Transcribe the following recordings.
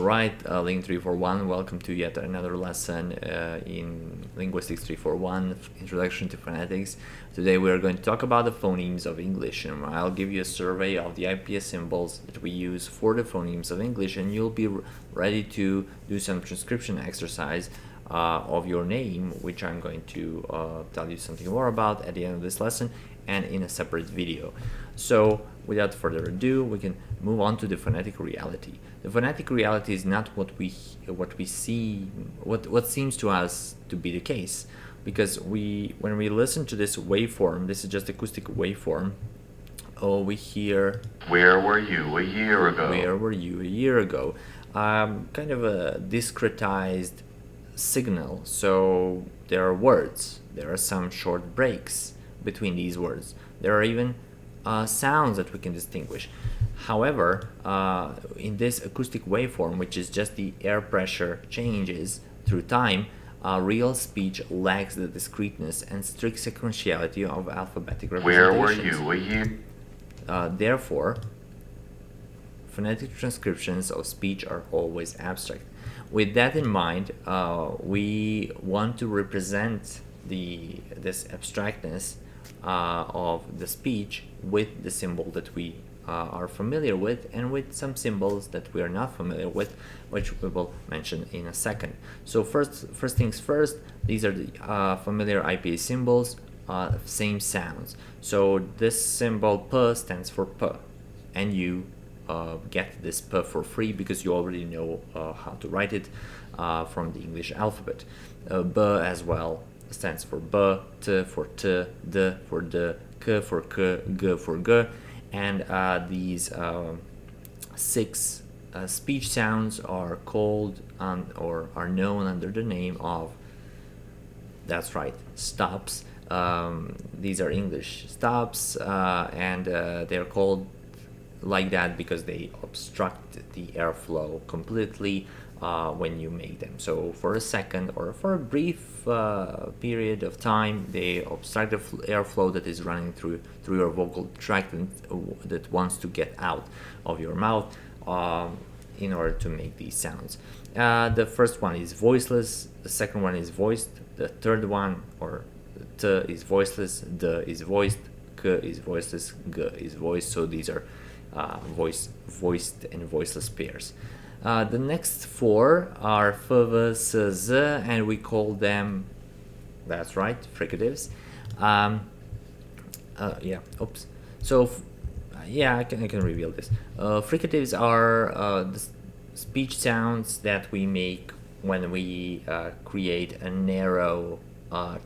Right, Link 341, welcome to yet another lesson in Linguistics 341, Introduction to Phonetics. Today we are going to talk about the phonemes of English, and I'll give you a survey of the IPS symbols that we use for the phonemes of English, and you'll be ready to do some transcription exercise of your name, which I'm going to tell you something more about at the end of this lesson and in a separate video. So without further ado, we can move on to the phonetic reality. The phonetic reality is not what we see, what seems to us to be the case, because when we listen to this waveform, this is just acoustic waveform. We hear "Where were you a year ago?" Where were you a year ago? Kind of a discretized signal. So there are words. There are some short breaks between these words. There are even sounds that we can distinguish. However, in this acoustic waveform, which is just the air pressure changes through time, real speech lacks the discreteness and strict sequentiality of alphabetic representations. Where were you a year? Therefore, phonetic transcriptions of speech are always abstract. With that in mind, we want to represent this abstractness of the speech with the symbol that we are familiar with, and with some symbols that we are not familiar with, which we will mention in a second. So first things first, these are the familiar IPA symbols, same sounds. So this symbol P stands for P, and you get this P for free because you already know how to write it from the English alphabet. B as well stands for B, T for T, D for D, K for K, G for G, and these six speech sounds are called or are known under the name of, that's right, stops. These are English stops, and they're called like that because they obstruct the airflow completely when you make them. So for a second or for a brief period of time, they obstruct the airflow that is running through your vocal tract that wants to get out of your mouth in order to make these sounds. The first one is voiceless, the second one is voiced, the third one, or T, is voiceless, D is voiced, K is voiceless, G is voiced. So these are voiced and voiceless pairs. The next four are F, V, S, Z, and we call them, that's right, fricatives. So I can reveal this. Fricatives are the speech sounds that we make when we create a narrow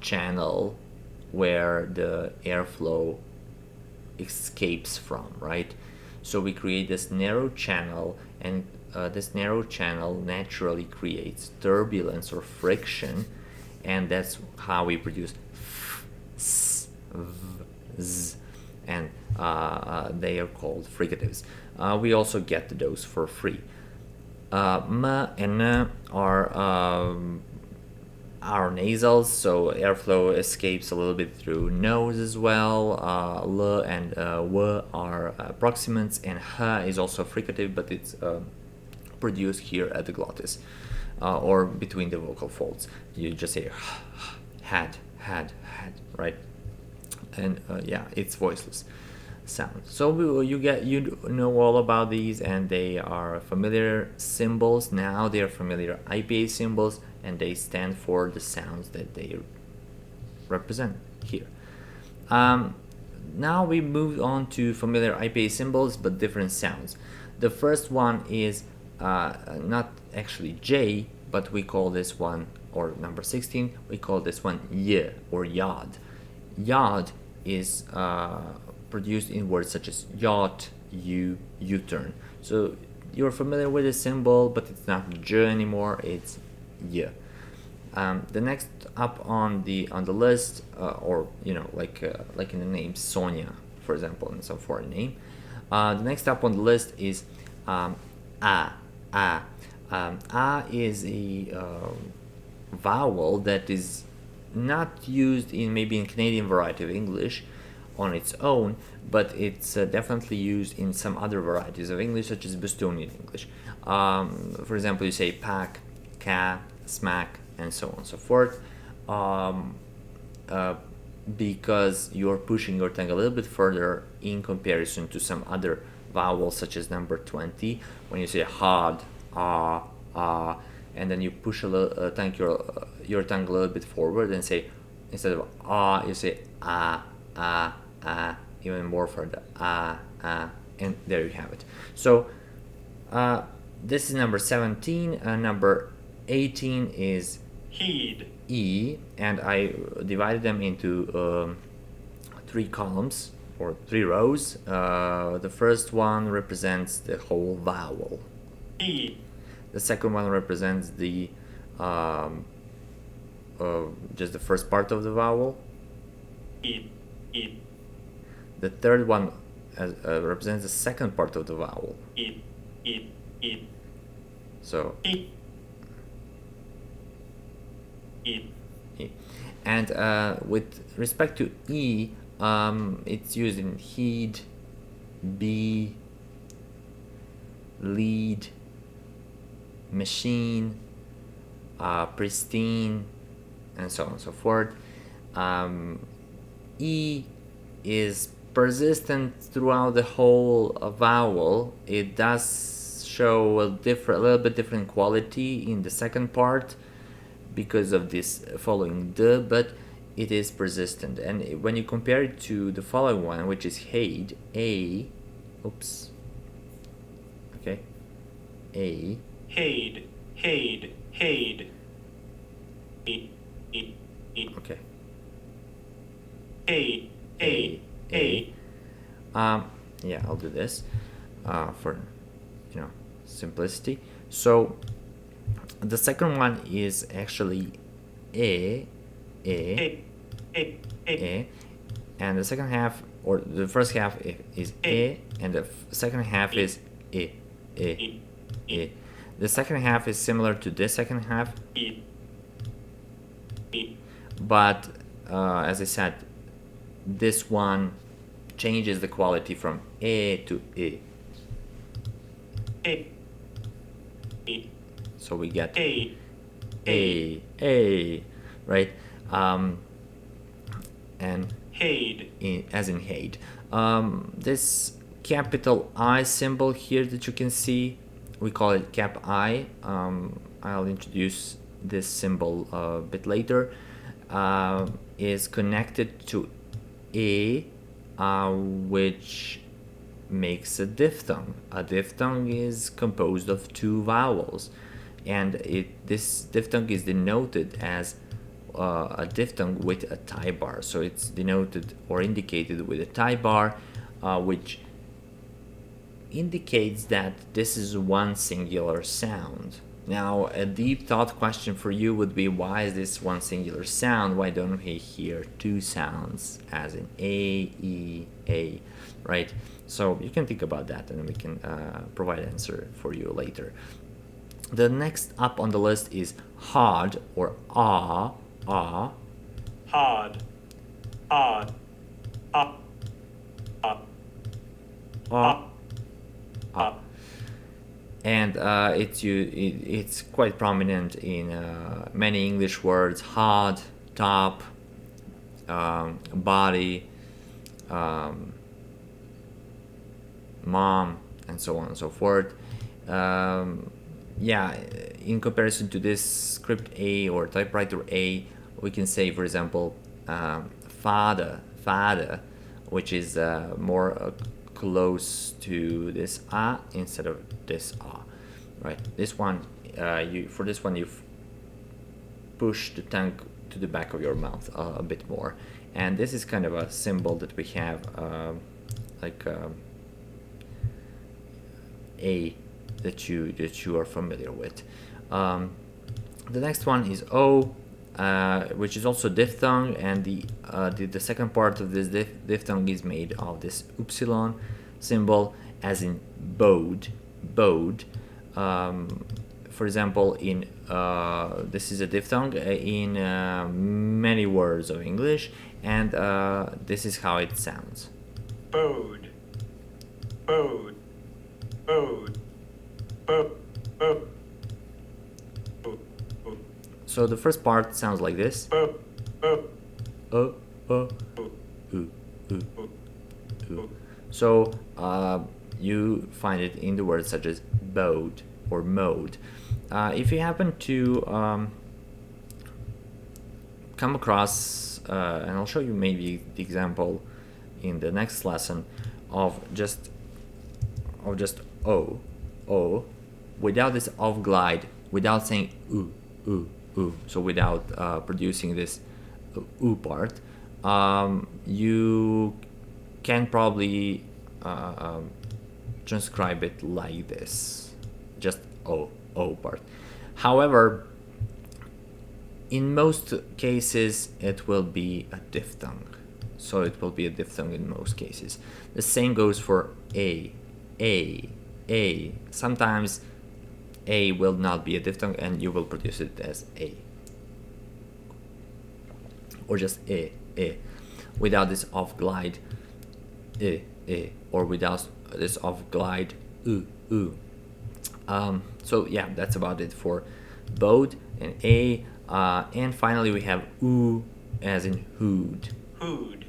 channel where the airflow escapes from, right? So we create this narrow channel, and this narrow channel naturally creates turbulence or friction, and that's how we produce f, s, v, z, and they are called fricatives. We also get those for free. M and N are nasals, so airflow escapes a little bit through nose as well. L and W are proximants, and H is also fricative, but it's produced here at the glottis or between the vocal folds. You just say had, right? And it's voiceless sound. So you know all about these, and they are familiar symbols. Now they are familiar IPA symbols, and they stand for the sounds that they represent here. Now we move on to familiar IPA symbols, but different sounds. The first one is not actually J, but we call this one, or number 16, we call this one Y or Yod. Yod is produced in words such as yacht, U-turn. So you're familiar with the symbol, but it's not J anymore, it's Y. The next up on the list, or like in the name Sonia, for example, in some foreign name. The next up on the list is A. A is a vowel that is not used in maybe in Canadian variety of English, on its own, but it's definitely used in some other varieties of English, such as Bostonian English. For example, you say pack, ca, smack, and so on and so forth, because you're pushing your tongue a little bit further in comparison to some other vowels, such as number 20, when you say hard, and then you push your tongue a little bit forward and say, instead of you say even more further, and there you have it. So this is number 17. Number 18 is heed, E, and I divided them into 3 columns or 3 rows. The first one represents the whole vowel. heed, The second one represents the just the first part of the vowel. heed, heed, The third one represents the second part of the vowel. heed, heed, heed, So heed, heed, E. And with respect to E, it's used in heed, be, lead, machine, pristine, and so on and so forth. E is persistent throughout the whole vowel. It does show a little bit different quality in the second part because of this following the, but it is persistent. And when you compare it to the following one, which is heed, a, oops, okay, a, heed, heed, heed, heed, heed, heed, okay, heed, heed, heed, yeah, I'll do this for simplicity. So the second one is actually a, heed, heed, heed, and the second half, or the first half is a, and the second half is e. The second half is similar to this second half, heed, heed, but as I said, this one changes the quality from a to e. heed, heed, So we get heed, a, right? And heed, as in hate. This capital I symbol here that you can see, we call it cap I. I'll introduce this symbol a bit later. Is connected to a, which makes a diphthong. A diphthong is composed of 2 vowels, and this diphthong is denoted as a diphthong with a tie bar. So it's denoted or indicated with a tie bar, which indicates that this is one singular sound. Now, a deep thought question for you would be, why is this one singular sound? Why don't we hear 2 sounds, as in a, e, a, right? So you can think about that, and we can provide an answer for you later. The next up on the list is hard, or ah, hard, hard, hard, hard, ah, hard, and it's quite prominent in many English words: hard, top, body, mom, and so on and so forth. Yeah, in comparison to this script A or typewriter A, we can say, for example, father, which is more close to this a instead of this a, right? This one, for this one, you push the tongue to the back of your mouth a bit more, and this is kind of a symbol that we have, like a, that you are familiar with. The next one is O, which is also diphthong, and the second part of this diphthong is made of this upsilon symbol, as in bode. For example, this is a diphthong in many words of English, and this is how it sounds. Bode. Bode. Bode. Bode. Bode. So the first part sounds like this. Bode. Bode. Oh, oh, ooh, ooh, ooh. So you find it in the words such as bode or mode. If you happen to come across, and I'll show you maybe the example in the next lesson of just o, without this of glide, without saying ooh, ooh, ooh, so without producing this ooh part, you can probably transcribe it like this, just o part. However, in most cases it will be a diphthong, so it will be a diphthong in most cases. The same goes for a. Sometimes a will not be a diphthong and you will produce it as a, or just a, without this off glide, or without this off glide, ooh. So yeah, that's about it for bode and a. And finally we have oo as in hood. Hood.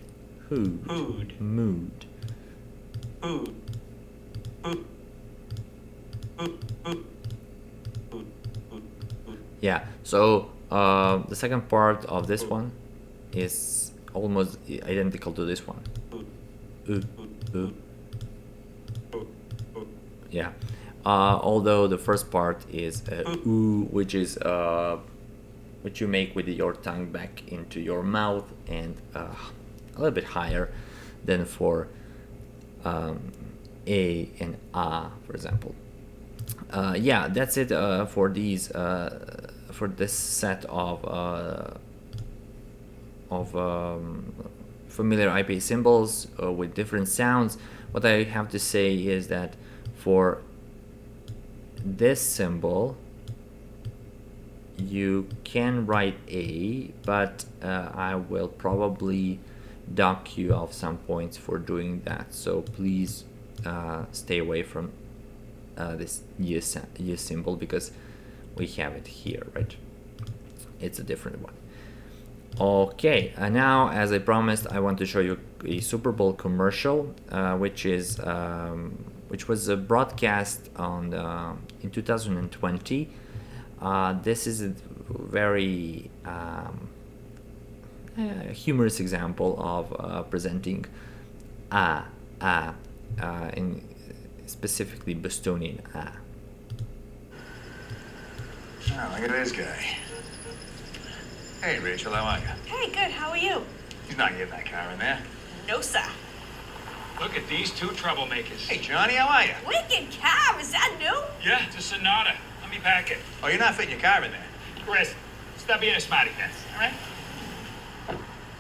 Hood. Mood. Hood. Hood. Yeah, so the second part of this one is almost identical to this one. Ooh. Yeah, although the first part is ooh, which is which you make with your tongue back into your mouth, and a little bit higher than for a and for example. Yeah, that's it for these for this set of familiar IPA symbols with different sounds. What I have to say is that for this symbol you can write a, but I will probably dock you off some points for doing that, so please stay away from this U symbol, because we have it here, right? It's a different one. Okay, now as I promised, I want to show you a Super Bowl commercial, which was broadcast on in 2020. This is a very humorous example of presenting in specifically Bostonian Oh, look at this guy. Hey, Rachel, how are you? Hey, good. How are you? He's not getting that car in there. No, sir. Look at these two troublemakers. Hey, Johnny, how are you? Wicked car. Is that new? Yeah, it's a Sonata. Let me pack it. Oh, you're not fitting your car in there. Chris, stop being a smarty pants, all right?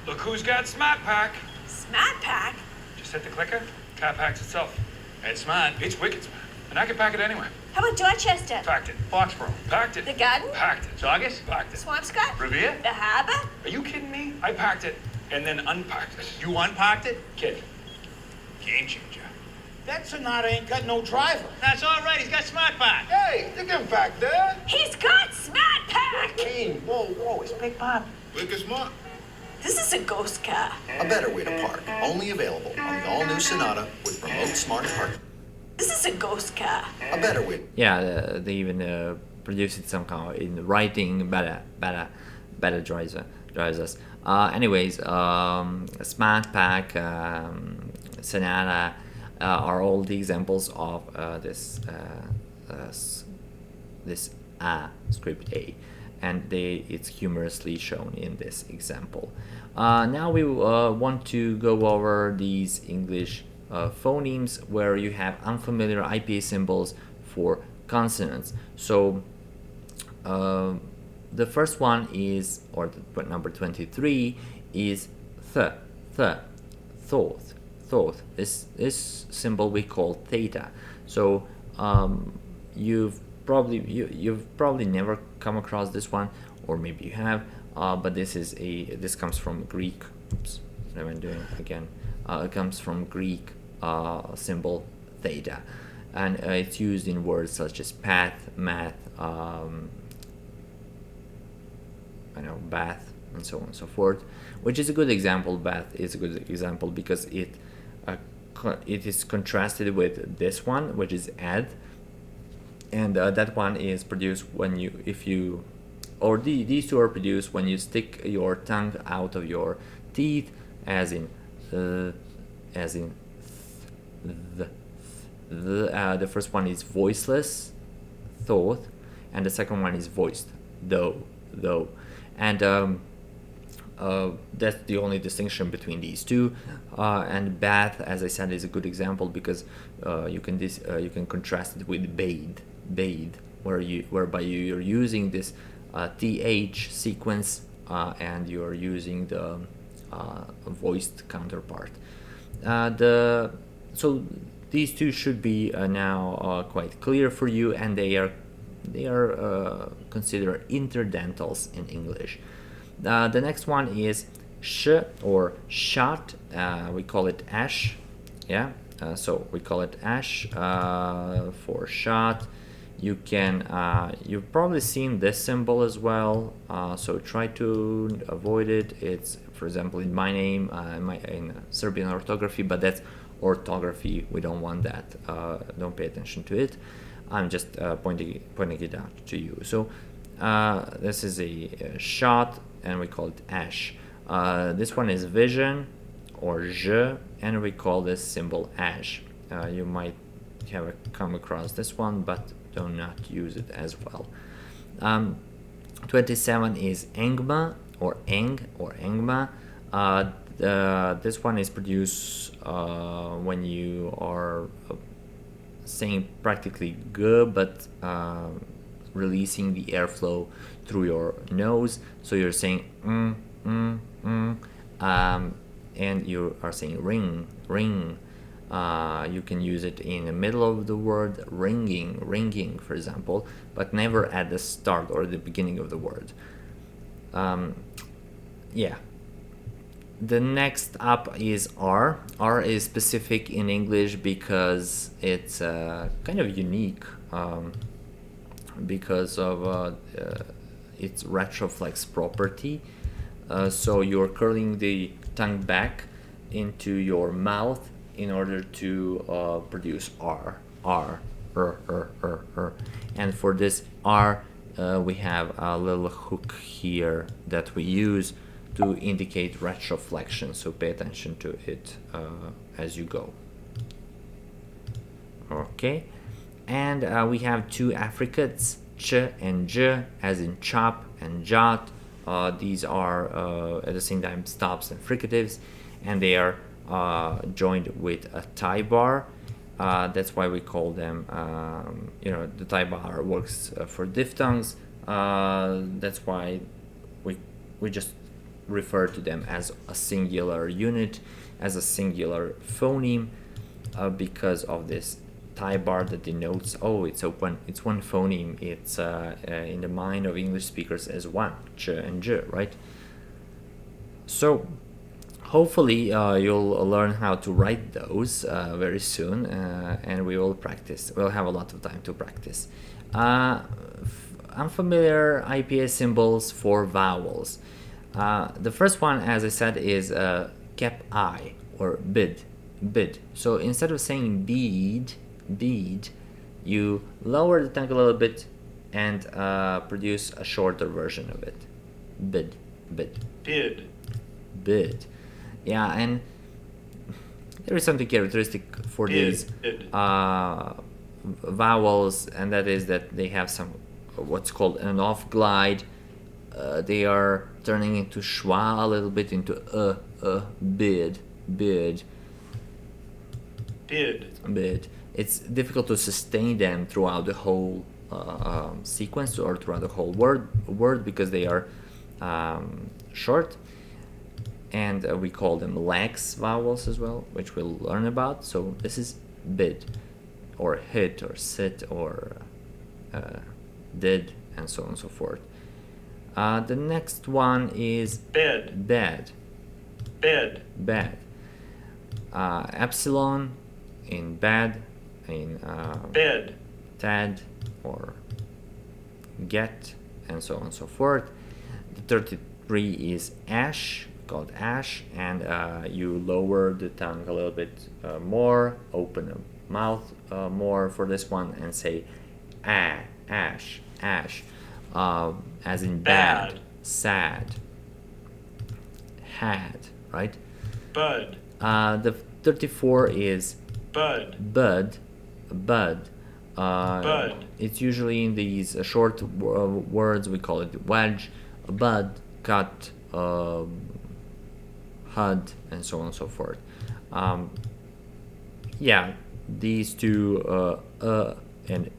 Look who's got Smart Pack. Smart pack. Just hit the clicker, car packs itself. It's smart. It's wicked smart. And I can pack it anywhere. How about Dorchester? Packed it. Foxborough. Packed it. The Garden? Packed it. Saugus? Packed it. Swampscott? Revere? The Harbor? Are you kidding me? I packed it and then unpacked it. You unparked it? Kid. Game changer. That Sonata ain't got no driver. That's all right. He's got smart park. Hey, look him back there. He's got Smart pack. Hey, whoa, it's Big Pop. Wicked smart. This is a ghost car. A better way to park. Only available on the all-new Sonata with Remote Smart Park. This is a ghost car. A better way. Yeah, they even produce it somehow in writing. Better drives us. Anyways, Smart Pack, Sonata are all the examples of this script A, and it's humorously shown in this example. Now we want to go over these English phonemes where you have unfamiliar IPA symbols for consonants. So the first one is, or number 23 is thought. This symbol we call theta. So you've probably never come across this one, or maybe you have, but this comes from Greek. Oops. am I doing again? It comes from Greek symbol theta, and it's used in words such as path, math, I know, bath, and so on and so forth, which is a good example. Bath is a good example because it is contrasted with this one, which is add, and that one is produced when these two are produced when you stick your tongue out of your teeth, as in the. The first one is voiceless, thought, and the second one is voiced, though, and that's the only distinction between these two. And bath, as I said, is a good example because you can contrast it with bathe, whereby you're using this th sequence and you're using the voiced counterpart. So these two should be now quite clear for you, and they are considered interdentals in English. The next one is sh or shot. We call it ash. Yeah. So we call it ash for shot. You can you've probably seen this symbol as well. So try to avoid it. It's, for example, in my name, in Serbian orthography, but that's orthography. We don't want that. Don't pay attention to it. I'm just pointing it out to you. So this is a shot, and we call it ash. This one is vision, or je, and we call this symbol ash. You might have come across this one, but do not use it as well. 27 is engma, or eng, or engma. This one is produced when you are saying practically g, but releasing the airflow through your nose. So you're saying and you are saying ring. You can use it in the middle of the word, ringing, for example, but never at the start or the beginning of the word. Yeah. The next up is R. R is specific in English because it's kind of unique because of its retroflex property. So you're curling the tongue back into your mouth in order to produce R. And for this R, we have a little hook here that we use to indicate retroflexion, so pay attention to it as you go. Okay, and we have two affricates, ch and j, as in chop and jot. These are at the same time stops and fricatives, and they are joined with a tie bar. That's why we call them, the tie bar works for diphthongs. That's why we just refer to them as a singular unit, as a singular phoneme, because of this tie bar that denotes, it's one phoneme. It's in the mind of English speakers as one, ch and j, right? So hopefully you'll learn how to write those very soon, and we will practice. We'll have a lot of time to practice. Unfamiliar IPA symbols for vowels. The first one, as I said, is cap I, or bid. So instead of saying bead, you lower the tongue a little bit and produce a shorter version of it. Bid. Yeah, and there is something characteristic for these vowels, and that is that they have some what's called an off glide. They are turning into schwa a little bit, into bid. It's difficult to sustain them throughout the whole sequence or throughout the whole word because they are short, and we call them lax vowels as well, which we'll learn about. So this is bid, or hit, or sit, or did, and so on and so forth. The next one is bed. Bed. bed. Epsilon in bed, in Bed. tad or get, and so on and so forth. The 33 is ash, called ash, and you lower the tongue a little bit more, open the mouth more for this one, and say ash, as in bad, Bad. sad, had, right? Bud. The 34 is Bud. bud. Bud. It's usually in these short words. We call it wedge, bud, cut, hud, and so on and so forth. Yeah, these two and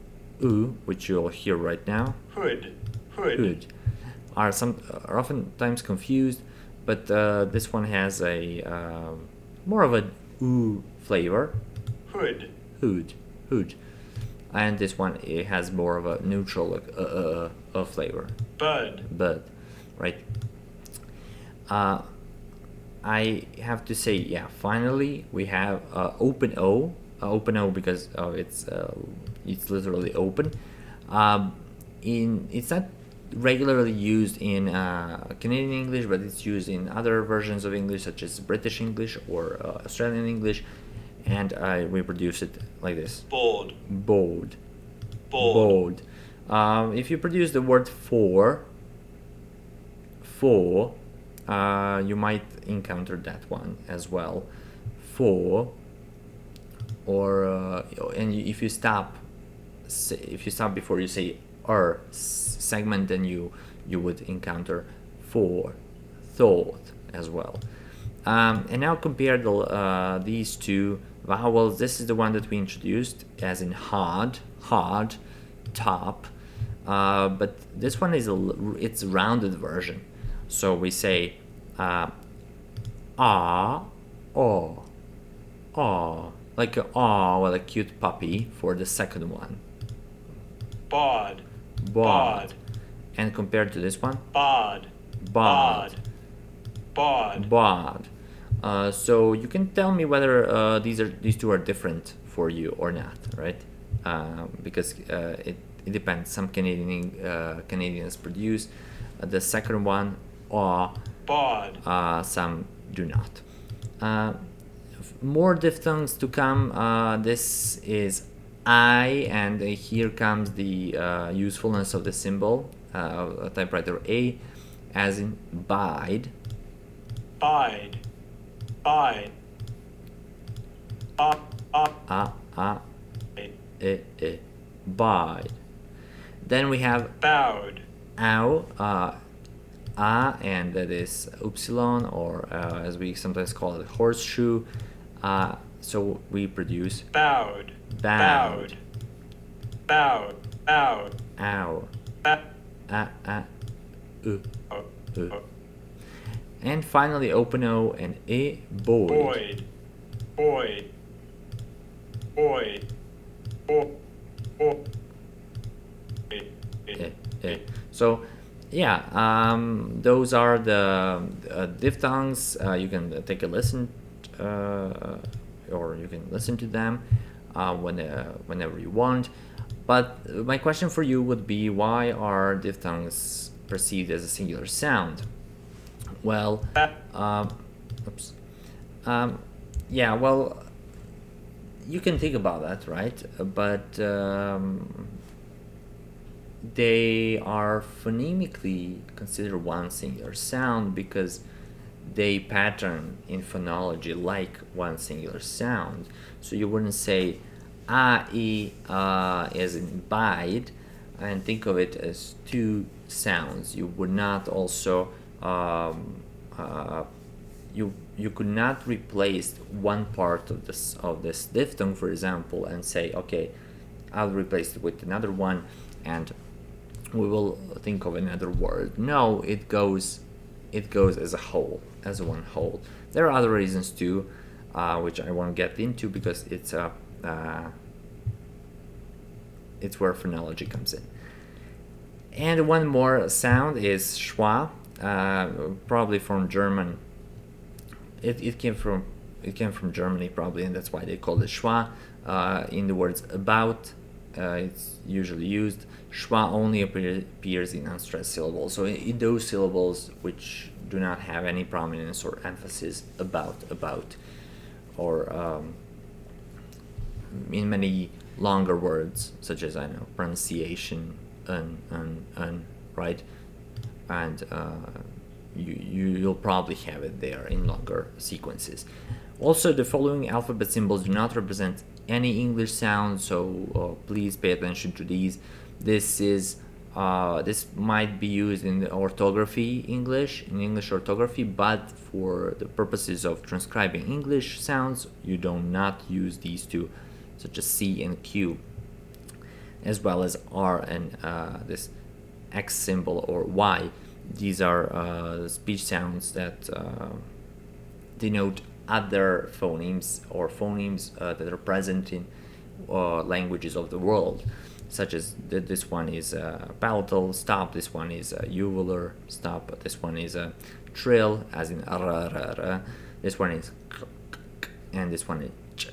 which you'll hear right now, Hood. hood, are oftentimes confused, but this one has a more of a flavor. Hood. Hood, and this one, it has more of a neutral flavor. Bud. Right. I have to say, yeah, finally we have open O because it's literally open. It's not regularly used in Canadian English, but it's used in other versions of English, such as British English or Australian English, and we produce it like this. Board. Bold. Board. If you produce the word for, you might encounter that one as well. For, or and if you stop before you say segment, then you would encounter for, thought as well. And now compare these two vowels. This is the one that we introduced, as in hard, top. But this one is it's a rounded version. So we say o, like a with a cute puppy for the second one. Bod. Bod. And compared to this one, Bod. bod. Bod. So you can tell me whether these two are different for you or not, right? Because it depends. Some Canadians produce the second one, Bod. some do not. More diphthongs to come. This is I, and here comes the usefulness of the symbol, typewriter A, as in bide. Bide. Bide. Bide. Then we have Bowed. ow, and that is upsilon, or as we sometimes call it, horseshoe. So we produce Bowed. bowed, Bowed. Bowed. ow, Bowed. and finally open O and boyd. Boyd. Boyd. Boyd. Boyd. So yeah, those are the diphthongs. You can take a listen, or you can listen to them whenever you want. But my question for you would be, why are diphthongs perceived as a singular sound? Well, yeah, well, you can think about that, right? But they are phonemically considered one singular sound because they pattern in phonology like one singular sound. So you wouldn't say I, as in bide, and think of it as two sounds. You would not also you could not replace one part of this diphthong, for example, and say, okay, I'll replace it with another one, and we will think of another word. No, it goes as a whole, as one whole. There are other reasons too, which I won't get into because it's where phonology comes in. And one more sound is schwa, probably from German it came from Germany probably, and that's why they call it schwa. In the words about, it's usually used. Schwa only appears in unstressed syllables, so in those syllables which do not have any prominence or emphasis about, or in many longer words, such as, I know, pronunciation, right? And you'll probably have it there in longer sequences. Also, the following alphabet symbols do not represent any English sound, so please pay attention to these. This might be used in the orthography in English orthography, but for the purposes of transcribing English sounds, you do not use these two, such as C and Q, as well as R and this X symbol or Y. These are speech sounds that denote other phonemes or phonemes that are present in languages of the world, such as this one is palatal stop, this one is uvular stop, this one is a trill, as in this one is and this one is ch,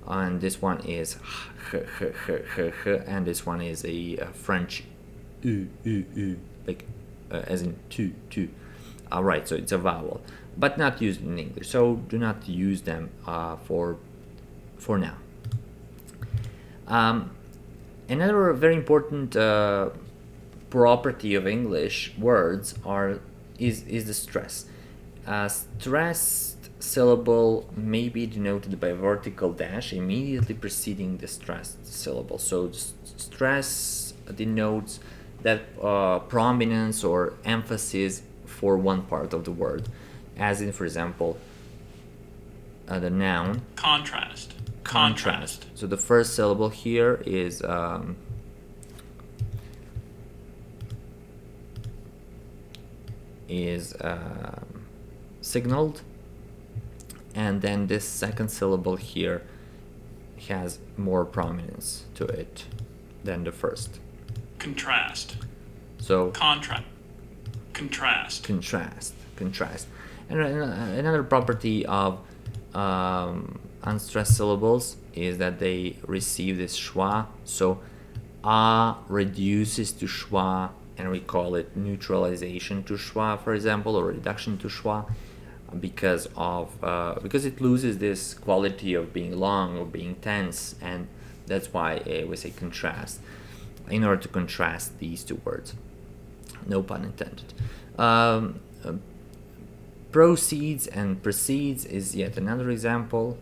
and this one is and this one is a French like as in two. Right, so it's a vowel, but not used in English, so do not use them for now. Another very important property of English words is the stress. Stressed syllable may be denoted by a vertical dash immediately preceding the stressed syllable. So stress denotes that prominence or emphasis for one part of the word, as in, for example, the noun Contrast. So the first syllable here is signaled, and then this second syllable here has more prominence to it than the first. Contrast. So Contrast. And another property of unstressed syllables is that they receive this schwa. So a reduces to schwa, and we call it neutralization to schwa, for example, or reduction to schwa, because it loses this quality of being long or being tense, and that's why we say contrast, in order to contrast these two words. No pun intended. Proceeds and precedes is yet another example.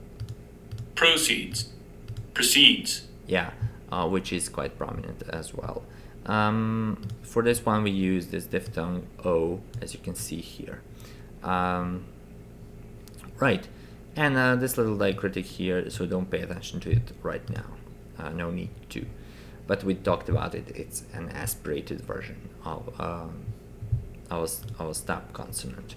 Proceeds. Yeah, which is quite prominent as well. For this one, we use this diphthong O, as you can see here. Right, and this little diacritic here, so don't pay attention to it right now. No need to. But we talked about it. It's an aspirated version of our stop consonant.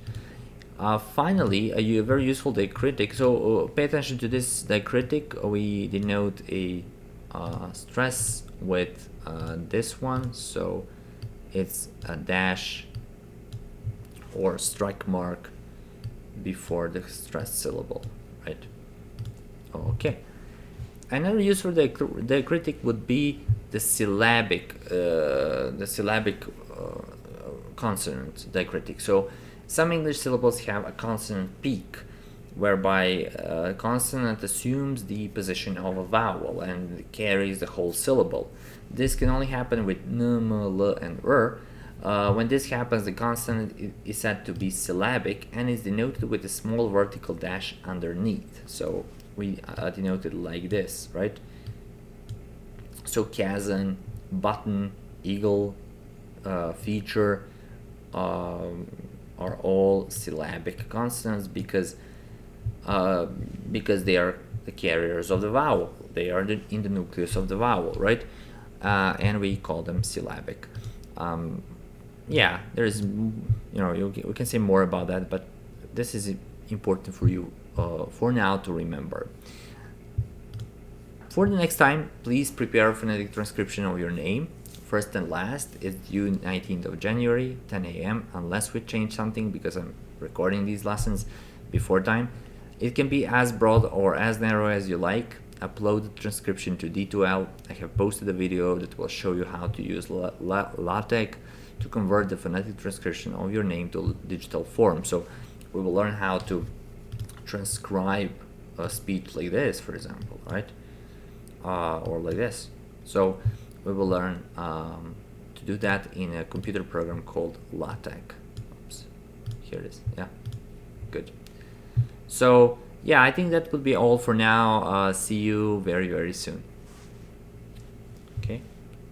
Finally, a very useful diacritic. So pay attention to this diacritic. We denote a stress with this one. So it's a dash or strike mark before the stressed syllable, right? Okay. Another use for the diacritic would be the syllabic consonant diacritic. So some English syllables have a consonant peak, whereby a consonant assumes the position of a vowel and carries the whole syllable. This can only happen with n, m, l, and r. When this happens, the consonant is said to be syllabic and is denoted with a small vertical dash underneath. So we denote it like this, right? So Kazan, button, eagle, feature are all syllabic consonants because they are the carriers of the vowel. They are in the nucleus of the vowel, right? And we call them syllabic. Yeah, there's, we can say more about that, but this is important for you for now to remember. For the next time, please prepare a phonetic transcription of your name. First and last is due 19th of January, 10 a.m. Unless we change something, because I'm recording these lessons before time. It can be as broad or as narrow as you like. Upload the transcription to D2L. I have posted a video that will show you how to use LaTeX to convert the phonetic transcription of your name to digital form. So we will learn how to transcribe a speech like this, for example, right? Or like this. So we will learn to do that in a computer program called LaTeX. Oops. Here it is. Yeah, good. So yeah, I think that would be all for now. See you very, very soon.